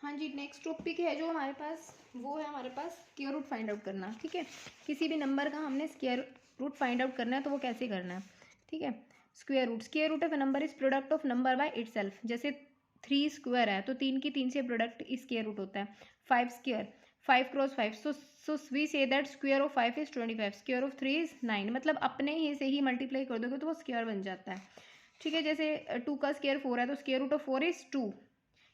हाँ जी, next topic है जो हमारे पास, वो है हमारे पास स्क्वायर रूट फाइंड आउट करना। ठीक है, किसी भी नंबर का हमने स्क्वायर रूट फाइंड आउट करना है तो वो कैसे करना है। ठीक है, square root of a number is product of number by itself. जैसे 3 स्क्वायर है तो 3 की 3 से प्रोडक्ट स्क्वायर रूट होता है। 5 square, 5 cross 5, so we say that square of 5 is 25, square of 3 is 9। मतलब अपने ही से ही मल्टीप्लाई कर दोगे तो वो स्क्वायर बन जाता है। ठीक है, जैसे 2 का स्क्वायर 4 है तो स्क्वायर रूट ऑफ 4 इज 2।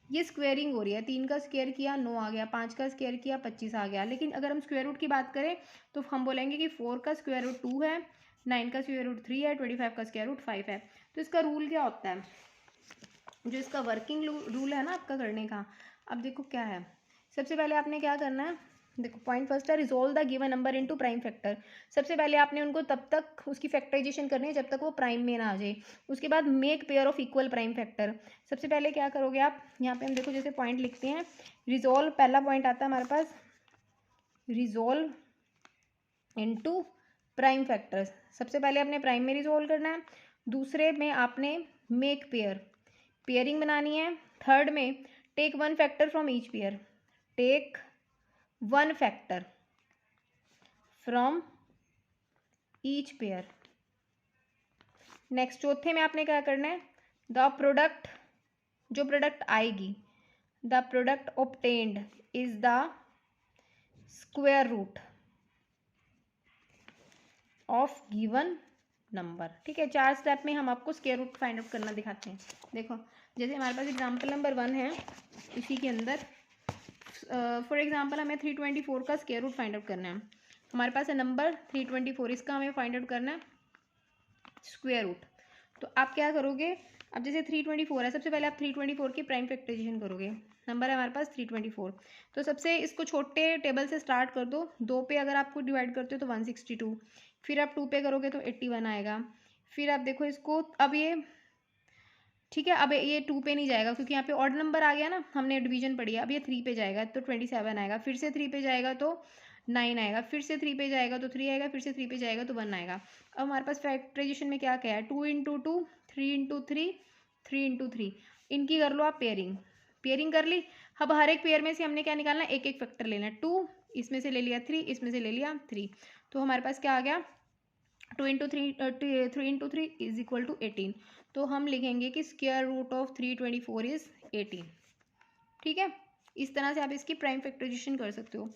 ये स्क्वेयरिंग हो रही है। 3 का स्क्वायर किया 9 आ गया, 5 का स्क्वायर किया 25 आ गया। लेकिन अगर हम स्क्वायर रूट की बात करें तो हम बोलेंगे कि 4 का स्क्वायर रूट 2 है, 9 का स्क्वायर रूट 3 है, 25 का स्क्वायर रूट 5 है। तो इसका रूल क्या होता है, जो इसका वर्किंग रूल है ना आपका करने का। अब देखो क्या है, सबसे पहले आपने क्या करना है, देखो पॉइंट फर्स्ट है resolve the given number into prime factor. सबसे पहले आपने उनको तब तक उसकी फैक्टराइजेशन करनी है जब तक वो प्राइम में ना आ जाए। उसके बाद make pair of equal prime factor. सबसे पहले क्या करोगे आप, यहाँ पे हम देखो जैसे पॉइंट लिखते हैं, रिजोल्व पहला पॉइंट आता है हमारे पास, रिजोल्व इनटू प्राइम फैक्टर्स। सबसे पहले आपने प्राइम में रिजोल्व करना है, दूसरे में आपने मेक पेयर, पेयरिंग बनानी है। थर्ड में take one factor from each pair, take one factor from each pair. Next चौथे में आपने क्या करना है, द प्रोडक्ट, जो प्रोडक्ट आएगी, the product obtained is the square root of given number. ठीक है, 4 स्टेप में हम आपको स्क्वायर रूट फाइंड आउट करना दिखाते हैं। देखो जैसे हमारे पास एग्जाम्पल नंबर 1 है, इसी के अंदर फॉर एग्जाम्पल हमें 324 का स्क्वायर रूट फाइंड आउट करना है। हमारे पास है नंबर 324, इसका हमें फाइंड आउट करना है स्क्वायर रूट। तो आप क्या करोगे, अब जैसे 324 है, सबसे पहले आप 324 की प्राइम फैक्टराइजेशन करोगे। नंबर है हमारे पास 324, तो सबसे इसको छोटे टेबल से स्टार्ट कर दो। 2 पे अगर आपको डिवाइड करते हो तो 162, फिर आप 2 पे करोगे तो 81 आएगा। फिर आप देखो इसको, अब ये ठीक है, अब ये 2 पे नहीं जाएगा क्योंकि यहाँ पे ऑड नंबर आ गया ना, हमने डिवीजन पढ़ी है। अब ये 3 पे जाएगा तो 27 आएगा, फिर से 3 पे जाएगा तो 9 आएगा, फिर से 3 पे जाएगा तो 3 आएगा, फिर से 3 पे जाएगा तो 1 आएगा। अब हमारे पास फैक्टराइजेशन में क्या क्या है, 2 इंटू 2, 3 इंटू 3, 3 इंटू 3, इनकी कर लो आप पेयरिंग। पेयरिंग कर ली। अब हर एक पेयर में से हमने क्या निकालना है, एक एक फैक्टर लेना है। 2 इसमें से ले लिया, 3 इसमें से ले लिया 3, तो हमारे पास क्या आ गया, 2 into 3, 3 into 3 is equal to 18। तो हम लिखेंगे कि स्क्वायर रूट ऑफ 324 इज 18। ठीक है, इस तरह से आप इसकी प्राइम फैक्टराइजेशन कर सकते हो।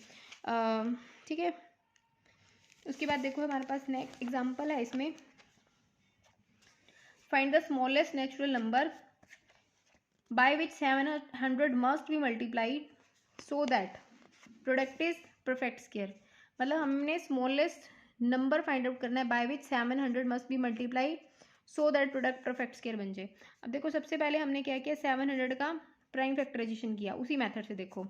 ठीक है, उसके बाद देखो हमारे पास नेक्स्ट एग्जांपल है इसमें, find the smallest natural number by which 700 must be multiplied so that product is perfect square. मतलब हमने स्मॉलेस्ट नंबर फाइंड आउट करना है by which 700 must be multiply so that product perfect square बन जाए। अब देखो सबसे पहले हमने क्या किया, 700 का प्राइम फैक्टराइजेशन किया उसी मेथड से। देखो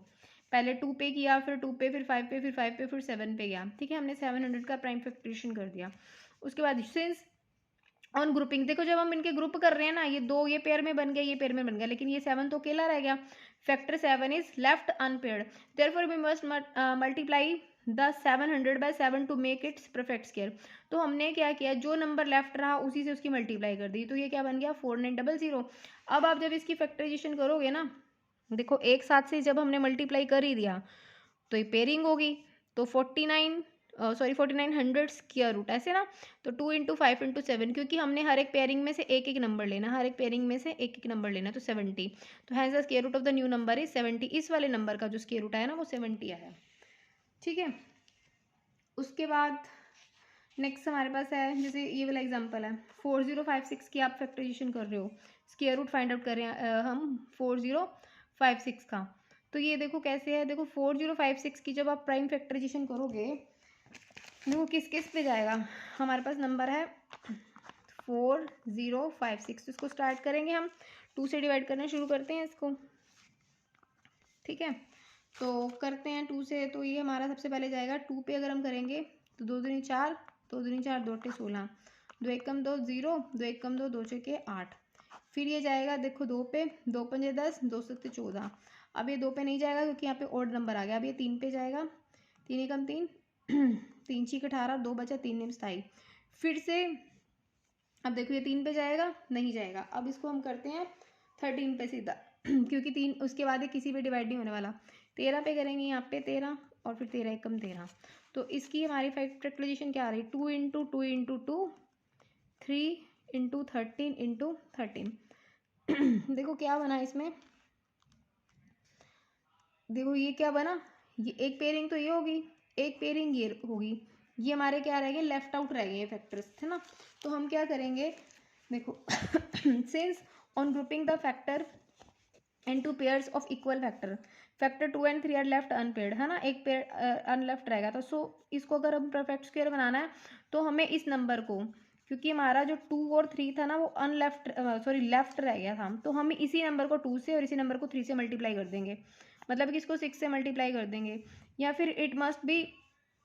पहले 2 पे किया, फिर 2 पे, फिर 5 पे, फिर 5 पे, फिर 7 पे गया। ठीक है, हमने 700 का प्राइम फैक्टराइजेशन कर दिया। उसके बाद सिंस ऑन ग्रुपिंग, देखो जब हम इनके ग्रुप कर रहे हैं ना, ये 2 ये पेयर में बन गया, ये पेयर में बन गया, लेकिन ये 7 तो अकेला रह गया। Factor 7 is left unpaired, therefore we must multiply the 700 by 7 to make its perfect square. तो हमने क्या किया, जो नंबर लेफ्ट रहा उसी से उसकी मल्टीप्लाई कर दी, तो ये क्या बन गया 4900। अब आप जब इसकी फैक्टराइजेशन करोगे ना, देखो एक साथ से जब हमने मल्टीप्लाई कर ही दिया तो ये पेयरिंग होगी, तो 4900 स्क्वायर रूट ऐसे ना, तो 2 इंटू 5 इंटू 7, क्योंकि हमने हर एक पेयरिंग में से एक एक नंबर लेना, हर एक पेयरिंग में से एक एक नंबर लेना, तो 70। तो has the square root of the new number is 70। इस वाले नंबर का जो स्क्वायर रूट आया ना वो 70 आया। ठीक है, उसके बाद नेक्स्ट हमारे पास है, जैसे ये वाला एग्जांपल है, 4056 की आप फैक्टराइजेशन कर रहे हो, स्क्वायर रूट फाइंड आउट कर रहे हैं हम 4056 का। तो ये देखो कैसे है, देखो 4056 की जब आप प्राइम फैक्टराइजेशन करोगे देखो किस किस पे जाएगा। हमारे पास नंबर है 4056, तो इसको स्टार्ट करेंगे हम, 2 से डिवाइड करना शुरू करते हैं इसको। ठीक है, तो करते हैं 2 से, तो ये हमारा सबसे पहले जाएगा 2 पे। अगर हम करेंगे तो 2 दूनी 4, 2 दूनी 4, 2 अट्ठे 16, 2 एकम 2 0, 2 एकम 2, 2 छक्के 8। फिर ये जाएगा देखो 2 पे, 2 पंजे 10, 2 सत्ते 14। अब ये 2 पे नहीं जाएगा क्योंकि यहाँ पे ऑड नंबर आ गया। अब ये 3 पे जाएगा, 3 एकम 3, 3 छीक 18, 2 बचा, 3 निम 27। फिर से अब देखो ये 3 पे जाएगा, नहीं जाएगा। अब इसको हम करते हैं 13 पे सीधा, क्योंकि 3 उसके बाद किसी पे डिवाइड नहीं होने वाला। 13 पे करेंगे, यहाँ पे 13 और फिर 13 एकम 13। तो इसकी हमारी फैक्टराइजेशन क्या आ रही है, 2 इंटू 2 इंटू 2, 3 इंटू 13 इंटू 13। देखो क्या बना इसमें, देखो ये क्या बना, ये एक पेयरिंग तो ये होगी, एक पेयरिंग ये होगी, ये हमारे क्या रह गए, लेफ्ट आउट रह गए फैक्टर्स, है ना। तो हम क्या करेंगे, देखो since on grouping the factor and to pairs of equal factor, factor 2 and 3 are left unpaired, है ना, एक पेयर अनलेफ्ट रहेगा। तो सो इसको अगर हम परफेक्ट स्क्वायर बनाना है तो हमें इस नंबर को, क्योंकि हमारा जो 2 और 3 था ना वो अनलेफ्ट सॉरी लेफ्ट रह गया था, तो हम इसी नंबर को 2 से और इसी नंबर को 3 से मल्टीप्लाई कर देंगे, मतलब कि इसको 6 से मल्टीप्लाई कर देंगे, या फिर इट मस्ट बी,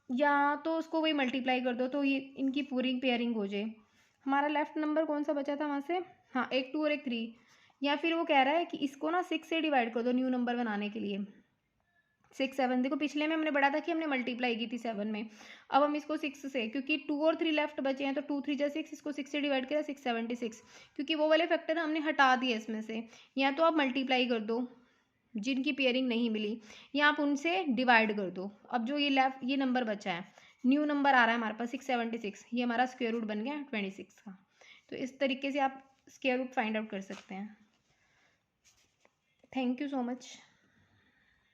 या तो उसको वही मल्टीप्लाई कर दो तो ये इनकी पूरी पेयरिंग हो जाए। हमारा लेफ्ट नंबर कौन सा बचा था वहाँ से, हाँ एक 2 और एक 3, या फिर वो कह रहा है कि इसको ना 6 से डिवाइड कर दो न्यू नंबर बनाने के लिए। 6 7, देखो पिछले में हमने पढ़ा था कि हमने मल्टीप्लाई की थी 7 में, अब हम इसको 6 से, क्योंकि 2 और 3 लेफ्ट बचे हैं तो 2 3 जा 6, इसको 6 से डिवाइड किया 676, क्योंकि वो वाले फैक्टर हमने हटा दिए इसमें से, या तो आप मल्टीप्लाई कर दो जिनकी पेयरिंग नहीं मिली, या आप उनसे डिवाइड कर दो। अब जो ये लेफ्ट ये नंबर बचा है, न्यू नंबर आ रहा है हमारे पास 676, ये हमारा स्क्वायर रूट बन गया 26 का। तो इस तरीके से आप स्क्वायर रूट फाइंड आउट कर सकते हैं। Thank you so much.